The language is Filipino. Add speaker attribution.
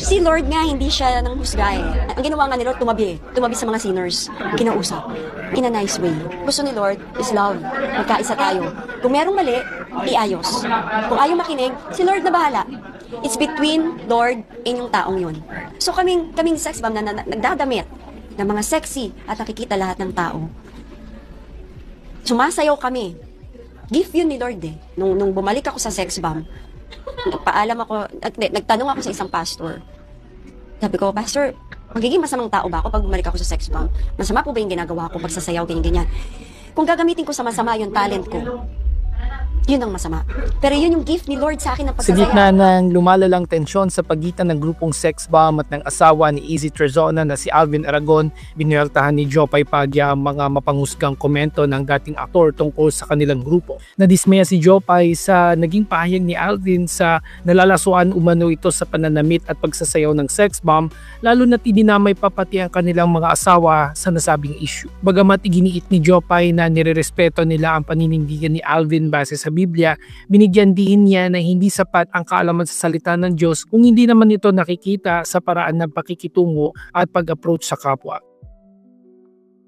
Speaker 1: Si Lord nga, hindi siya nang husga eh. Ang ginawa nga ni Lord, tumabi sa mga sinners, kinausap, in a nice way. Gusto ni Lord is love, magkaisa tayo. Kung merong mali, iayos. Kung ayaw makinig, si Lord na bahala. It's between Lord and yung taong yun. So kaming sex bomb na nagdadamit ng mga sexy at nakikita lahat ng tao. Sumasayaw kami. Gift yun ni Lord eh. Nung bumalik ako sa sex bomb, nagtanong ako sa isang pastor. Sabi ko, Pastor, magiging masamang tao ba ako pag bumalik ako sa sex bomb? Masama po ba yung ginagawa ko, pagsasayaw, ganyan-ganyan? Kung gagamitin ko sa masama yung talent ko, yun ang masama. Pero yun yung gift ni Lord sa akin ng
Speaker 2: Sa
Speaker 1: pagsasaya.
Speaker 2: gitna ng lumalalang tensyon sa pagitan ng grupong sex bomb at ng asawa ni Izzy Trezona na si Alvin Aragon, binueltahan ni Jopay Padilla ang mga mapanghusgang komento ng dating aktor tungkol sa kanilang grupo. Nadismaya si Jopay sa naging pahayag ni Alvin sa nalalasuan umano ito sa pananamit at pagsasayaw ng sex bomb, lalo na't idinamay pa pati ang kanilang mga asawa sa nasabing issue. Bagamat iginiit ni Jopay na nirerespeto nila ang paninindigan ni Alvin base sa Biblia, binigyan din niya na hindi sapat ang kaalaman sa salita ng Diyos kung hindi naman ito nakikita sa paraan ng pakikitungo at pag-approach sa kapwa.